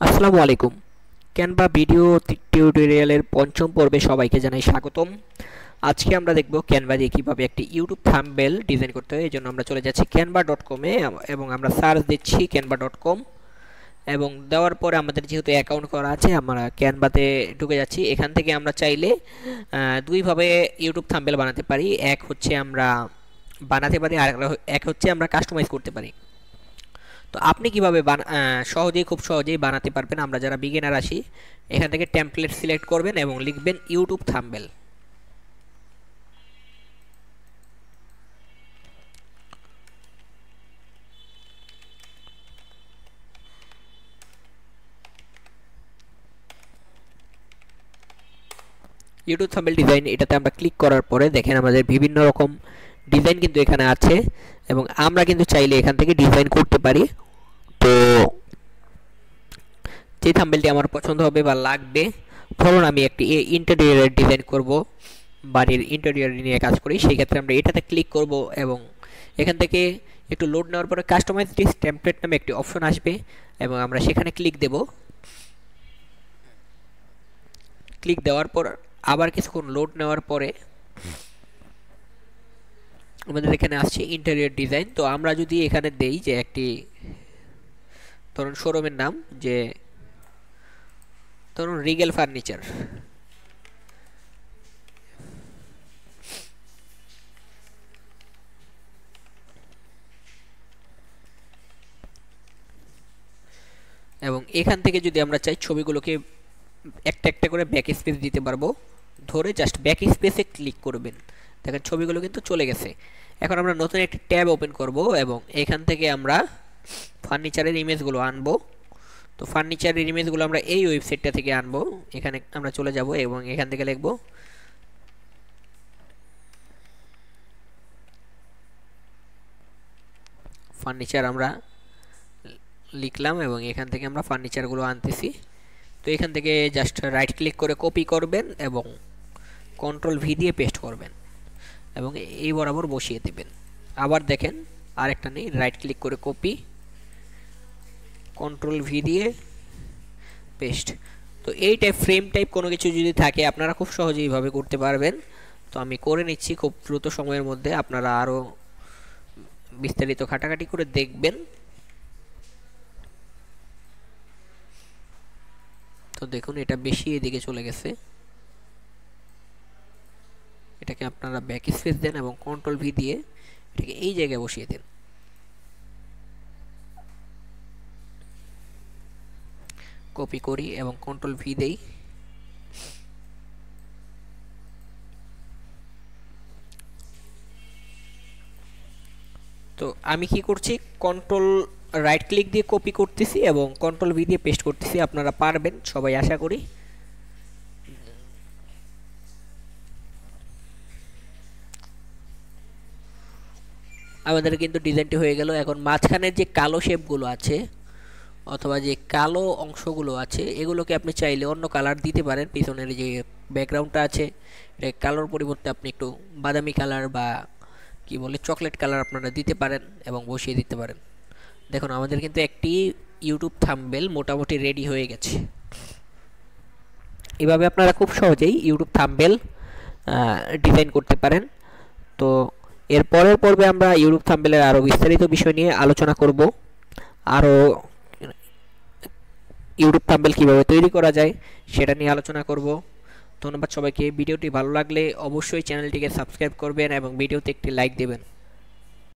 আসসালামু আলাইকুম। Canva video টিউটোরিয়ালের পঞ্চম পর্বে সবাইকে জানাই স্বাগতম। আজকে আমরা দেখব ক্যানভা দিয়ে কিভাবে একটি ইউটিউব থাম্বনেল ডিজাইন করতে হয়। এজন্য আমরা চলে যাচ্ছি canva.com এ এবং আমরা সার্চ দিচ্ছি canva.com এবং দেওয়ার পরে আমাদের যেহেতু অ্যাকাউন্ট করা আছে আমরা ক্যানভাতে ঢুকে যাচ্ছি। এখান থেকে আমরা চাইলে দুইভাবে ইউটিউব থাম্বনেল বানাতে পারি। এক হচ্ছে আমরা বানাতে পারি আর এক হচ্ছে আমরা কাস্টমাইজ করতে পারি। তো আপনি কিভাবে সহজেই খুব সহজেই বানাতে পারবেন। আমরা যারা বিগিনার আছি এখান থেকে টেমপ্লেট সিলেক্ট করবেন এবং লিখবেন YouTube thumbnail. YouTube thumbnail design এটাতে আমরা ক্লিক করার পরে দেখেন আমাদের বিভিন্ন রকম ডিজাইন কিন্তু এখানে আছে এবং আমরা কিন্তু চাইলে এখান থেকে ডিজাইন করতে পারি। তো যে থাম্বনেলটি আমার পছন্দ হবে বা লাগবে, ধরুন আমি একটি ইন্টেরিয়রের ডিজাইন করব, বাড়ির ইন্টেরিয়র নিয়ে কাজ করি, সেই ক্ষেত্রে আমরা এটাতে ক্লিক করব এবং এখান থেকে একটু লোড নেওয়ার পরে কাস্টমাইজ দিস টেমপ্লেট নামে একটি অপশন আসবে এবং আমরা সেখানে ক্লিক দেব। ক্লিক দেওয়ার পর আবার কিছুক্ষণ লোড নেওয়ার পরে আমাদের এখানে আসছে ইন্টেরিয়র ডিজাইন। তো আমরা যদি এখানে দেই যে একটি ধরুন শোরুমের নাম, যে ধরুন রিগেল ফার্নিচার, এবং এখান থেকে যদি আমরা চাই ছবিগুলোকে একটা একটা করে ব্যাক স্পেস দিতে পারবো। ধরে জাস্ট ব্যাক স্পেসে ক্লিক করবেন, দেখেন ছবিগুলো কিন্তু চলে গেছে। এখন আমরা নতুন একটি ট্যাব ওপেন করব এবং এখান থেকে আমরা ফার্নিচারের ইমেজগুলো আনবো। তো ফার্নিচারের ইমেজগুলো আমরা এই ওয়েবসাইটটা থেকে আনবো। এখানে আমরা চলে যাব এবং এখান থেকে লিখব ফার্নিচার, আমরা লিখলাম এবং এখান থেকে আমরা ফার্নিচারগুলো আনতেছি। তো এখান থেকে জাস্ট রাইট ক্লিক করে কপি করবেন এবং কন্ট্রোল ভি দিয়ে পেস্ট করবেন এবং এই বরাবর বসিয়ে দেবেন। আবার দেখেন আরেকটা নেই, রাইট ক্লিক করে কপি, কন্ট্রোল ভি দিয়ে পেস্ট। তো এই টাইপ ফ্রেম টাইপ কোনো কিছু যদি থাকে আপনারা খুব সহজেই এইভাবে করতে পারবেন। তো আমি করে নিচ্ছি খুব দ্রুত সময়ের মধ্যে, আপনারা আরও বিস্তারিত খাটাখাটি করে দেখবেন। তো দেখুন এটা বেশি এদিকে চলে গেছে, এটাকে আপনারা ব্যাক স্পেস দেন এবং কন্ট্রোল ভি দিয়ে এটাকে এই জায়গায় বসিয়ে দেন। কপি করি এবং কন্ট্রোল ভি দেই। তো আমি কি করছি, কন্ট্রোল রাইট ক্লিক দিয়ে কপি করতেছি এবং কন্ট্রোল ভি দিয়ে পেস্ট করতেছি। আপনারা পারবেন সবাই আশা করি। আমাদের কিন্তু ডিজাইনটি হয়ে গেল। এখন মাঝখানের যে কালো শেপগুলো আছে অথবা যে কালো অংশগুলো আছে এগুলোকে আপনি চাইলে অন্য কালার দিতে পারেন। পিছনের যে ব্যাকগ্রাউন্ডটা আছে এটা কালোর পরিবর্তে আপনি একটু বাদামি কালার বা কি বলে চকলেট কালার আপনারা দিতে পারেন এবং বসিয়ে দিতে পারেন। দেখুন আমাদের কিন্তু একটি ইউটিউব থাম্বনেল মোটামুটি রেডি হয়ে গেছে। এভাবে আপনারা খুব সহজেই ইউটিউব থাম্বনেল ডিজাইন করতে পারেন। তো এর পরের পর্বে আমরা ইউটিউব থাম্বনেলের আরও বিস্তারিত বিষয় নিয়ে আলোচনা করব। আরও ইউটিউব থাম্বনেল কীভাবে তৈরি করা যায় সেটা নিয়ে আলোচনা করব। ধন্যবাদ সবাইকে। ভিডিওটি ভালো লাগলে অবশ্যই চ্যানেলটিকে সাবস্ক্রাইব করবেন এবং ভিডিওতে একটি লাইক দেবেন।